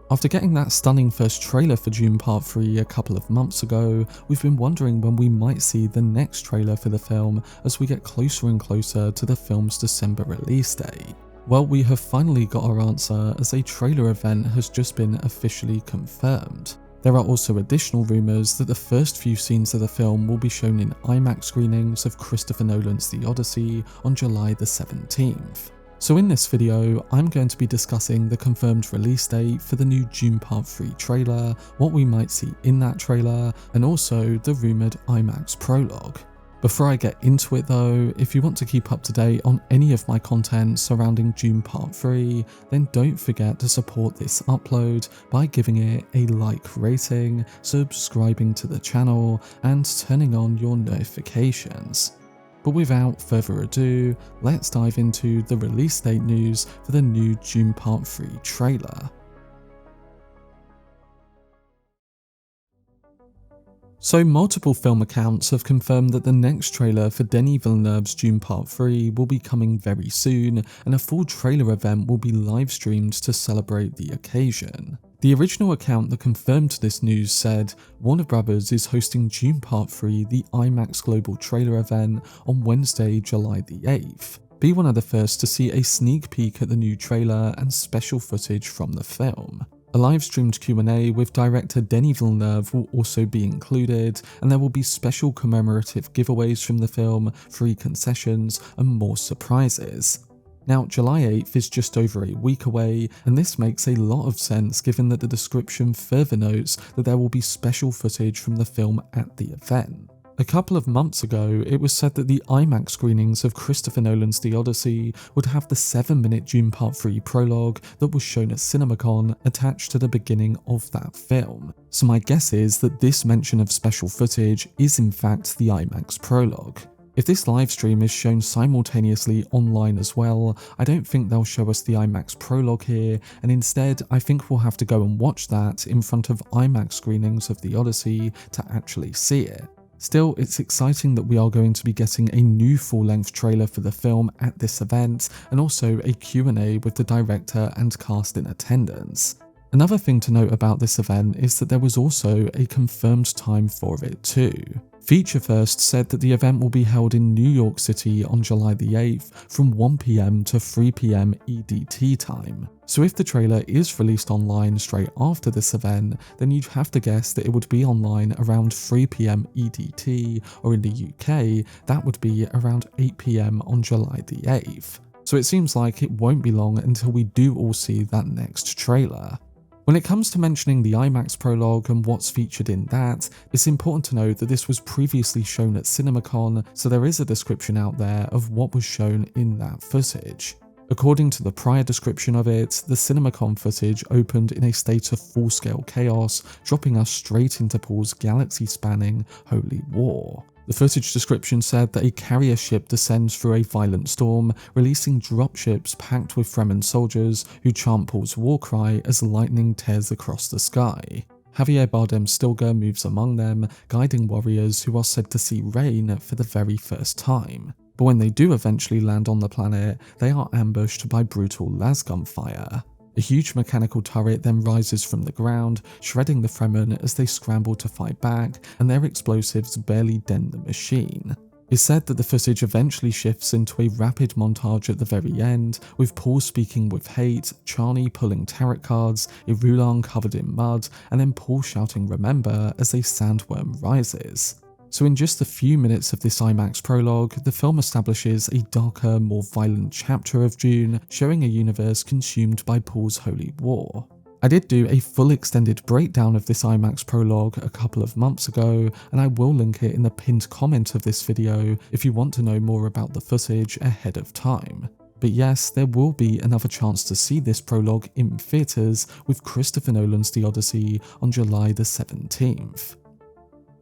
After getting that stunning first trailer for Dune Part 3 a couple of months ago, we've been wondering when we might see the next trailer for the film as we get closer and closer to the film's December release date. Well, we have finally got our answer as a trailer event has just been officially confirmed. There are also additional rumours that the first few scenes of the film will be shown in IMAX screenings of Christopher Nolan's The Odyssey on July the 17th. So in this video, I'm going to be discussing the confirmed release date for the new Dune Part 3 trailer, what we might see in that trailer, and also the rumoured IMAX prologue. Before I get into it though, if you want to keep up to date on any of my content surrounding Dune Part 3, then don't forget to support this upload by giving it a like rating, subscribing to the channel, and turning on your notifications. But without further ado, let's dive into the release date news for the new Dune Part 3 trailer. So multiple film accounts have confirmed that the next trailer for Denis Villeneuve's Dune Part 3 will be coming very soon, and a full trailer event will be live streamed to celebrate the occasion. The original account that confirmed this news said, Warner Bros. Is hosting Dune Part 3, the IMAX Global Trailer event, on Wednesday, July the 8th. Be one of the first to see a sneak peek at the new trailer and special footage from the film. A live-streamed Q&A with director Denis Villeneuve will also be included, and there will be special commemorative giveaways from the film, free concessions, and more surprises. Now, July 8th is just over a week away, and this makes a lot of sense given that the description further notes that there will be special footage from the film at the event. A couple of months ago, it was said that the IMAX screenings of Christopher Nolan's The Odyssey would have the 7-minute Dune Part 3 prologue that was shown at CinemaCon attached to the beginning of that film. So my guess is that this mention of special footage is in fact the IMAX prologue. If this livestream is shown simultaneously online as well, I don't think they'll show us the IMAX prologue here, and instead I think we'll have to go and watch that in front of IMAX screenings of The Odyssey to actually see it. Still, it's exciting that we are going to be getting a new full-length trailer for the film at this event, and also a Q&A with the director and cast in attendance. Another thing to note about this event is that there was also a confirmed time for it too. Feature First said that the event will be held in New York City on July the 8th from 1 PM to 3 PM EDT time. So if the trailer is released online straight after this event, then you'd have to guess that it would be online around 3 PM EDT, or in the UK, that would be around 8 PM on July the 8th. So it seems like it won't be long until we do all see that next trailer. When it comes to mentioning the IMAX prologue and what's featured in that, it's important to note that this was previously shown at CinemaCon, so there is a description out there of what was shown in that footage. According to the prior description of it, the CinemaCon footage opened in a state of full-scale chaos, dropping us straight into Paul's galaxy-spanning Holy War. The footage description said that a carrier ship descends through a violent storm, releasing dropships packed with Fremen soldiers who chant Paul's war cry as lightning tears across the sky. Javier Bardem Stilgar moves among them, guiding warriors who are said to see rain for the very first time. But when they do eventually land on the planet, they are ambushed by brutal lasgun fire. A huge mechanical turret then rises from the ground, shredding the Fremen as they scramble to fight back, and their explosives barely dent the machine. It's said that the footage eventually shifts into a rapid montage at the very end, with Paul speaking with hate, Chani pulling tarot cards, Irulan covered in mud, and then Paul shouting "Remember" as a sandworm rises. So in just a few minutes of this IMAX prologue, the film establishes a darker, more violent chapter of Dune, showing a universe consumed by Paul's holy war. I did do a full extended breakdown of this IMAX prologue a couple of months ago, and I will link it in the pinned comment of this video if you want to know more about the footage ahead of time. But yes, there will be another chance to see this prologue in theatres with Christopher Nolan's The Odyssey on July the 17th.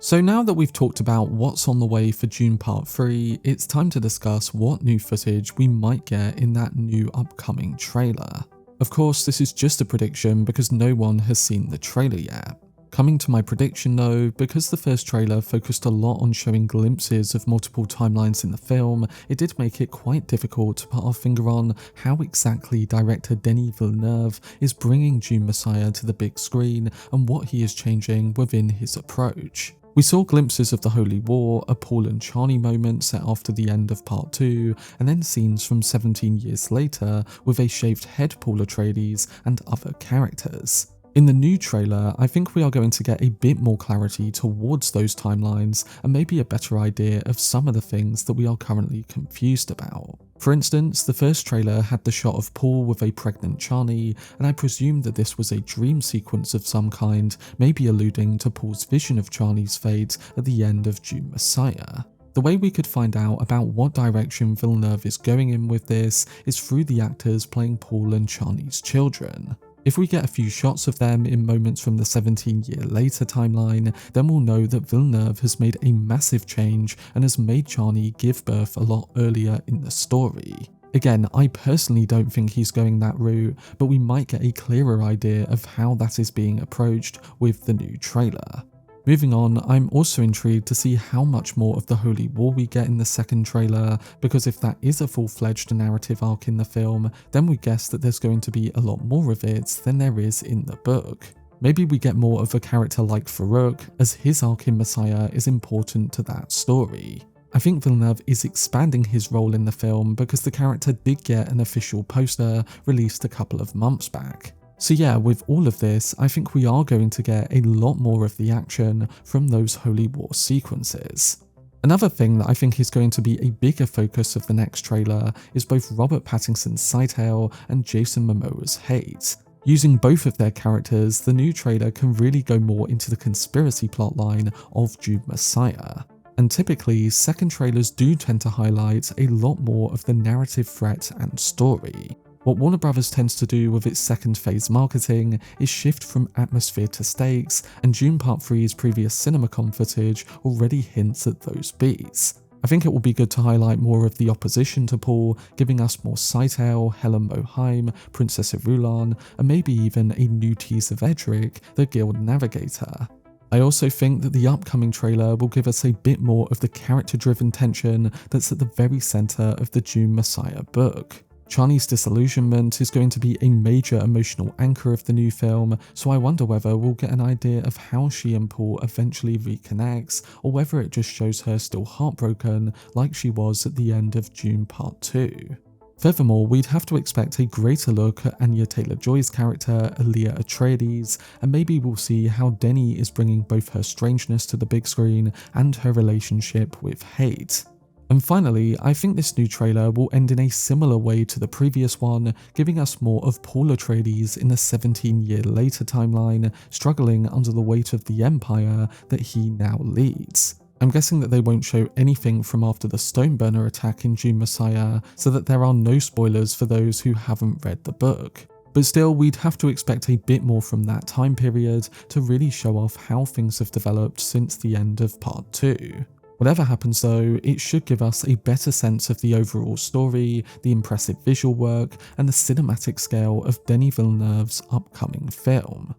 So now that we've talked about what's on the way for Dune Part 3, it's time to discuss what new footage we might get in that new upcoming trailer. Of course, this is just a prediction because no one has seen the trailer yet. Coming to my prediction though, because the first trailer focused a lot on showing glimpses of multiple timelines in the film, it did make it quite difficult to put our finger on how exactly director Denis Villeneuve is bringing Dune Messiah to the big screen and what he is changing within his approach. We saw glimpses of the Holy War, a Paul and Chani moment set after the end of part 2, and then scenes from 17 years later with a shaved head Paul Atreides and other characters. In the new trailer, I think we are going to get a bit more clarity towards those timelines and maybe a better idea of some of the things that we are currently confused about. For instance, the first trailer had the shot of Paul with a pregnant Chani, and I presumed that this was a dream sequence of some kind, maybe alluding to Paul's vision of Chani's fate at the end of Dune Messiah. The way we could find out about what direction Villeneuve is going in with this is through the actors playing Paul and Chani's children. If we get a few shots of them in moments from the 17-year later timeline, then we'll know that Villeneuve has made a massive change and has made Chani give birth a lot earlier in the story. Again, I personally don't think he's going that route, but we might get a clearer idea of how that is being approached with the new trailer. Moving on, I'm also intrigued to see how much more of the Holy War we get in the second trailer, because if that is a full-fledged narrative arc in the film, then we guess that there's going to be a lot more of it than there is in the book. Maybe we get more of a character like Farouk, as his arc in Messiah is important to that story. I think Villeneuve is expanding his role in the film because the character did get an official poster released a couple of months back. So yeah, with all of this, I think we are going to get a lot more of the action from those Holy War sequences. Another thing that I think is going to be a bigger focus of the next trailer is both Robert Pattinson's Sightale and Jason Momoa's Hate. Using both of their characters, the new trailer can really go more into the conspiracy plotline of Dune Messiah. And typically, second trailers do tend to highlight a lot more of the narrative threat and story. What Warner Bros. Tends to do with its second phase marketing is shift from atmosphere to stakes, and Dune Part 3's previous CinemaCon footage already hints at those beats. I think it will be good to highlight more of the opposition to Paul, giving us more Sightale, Helen Mohiam, Princess Irulan, and maybe even a new tease of Edric, the Guild Navigator. I also think that the upcoming trailer will give us a bit more of the character-driven tension that's at the very centre of the Dune Messiah book. Chani's disillusionment is going to be a major emotional anchor of the new film, so I wonder whether we'll get an idea of how she and Paul eventually reconnects, or whether it just shows her still heartbroken like she was at the end of Dune Part 2. Furthermore, we'd have to expect a greater look at Anya Taylor-Joy's character, Elia Atreides, and maybe we'll see how Denis is bringing both her strangeness to the big screen and her relationship with Hate. And finally, I think this new trailer will end in a similar way to the previous one, giving us more of Paul Atreides in the 17-year later timeline, struggling under the weight of the empire that he now leads. I'm guessing that they won't show anything from after the Stoneburner attack in Dune Messiah, so that there are no spoilers for those who haven't read the book. But still, we'd have to expect a bit more from that time period to really show off how things have developed since the end of Part 2. Whatever happens though, it should give us a better sense of the overall story, the impressive visual work, and the cinematic scale of Denis Villeneuve's upcoming film.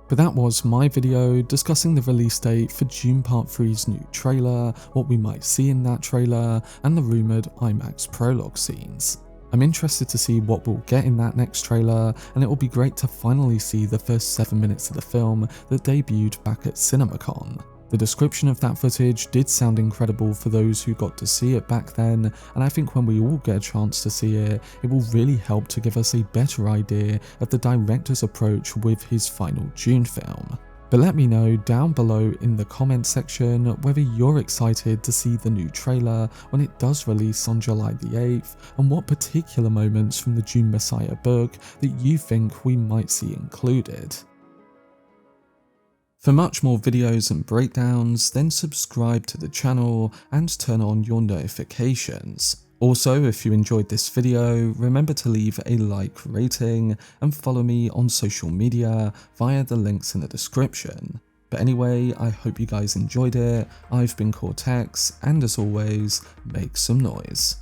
But that was my video discussing the release date for Dune Part 3's new trailer, what we might see in that trailer, and the rumoured IMAX prologue scenes. I'm interested to see what we'll get in that next trailer, and it will be great to finally see the first 7 minutes of the film that debuted back at CinemaCon. The description of that footage did sound incredible for those who got to see it back then, and I think when we all get a chance to see it, it will really help to give us a better idea of the director's approach with his final Dune film. But let me know down below in the comment section whether you're excited to see the new trailer when it does release on July the 8th, and what particular moments from the Dune Messiah book that you think we might see included. For much more videos and breakdowns, then subscribe to the channel and turn on your notifications. Also, if you enjoyed this video, remember to leave a like rating and follow me on social media via the links in the description. But anyway, I hope you guys enjoyed it. I've been Cortex, and as always, make some noise.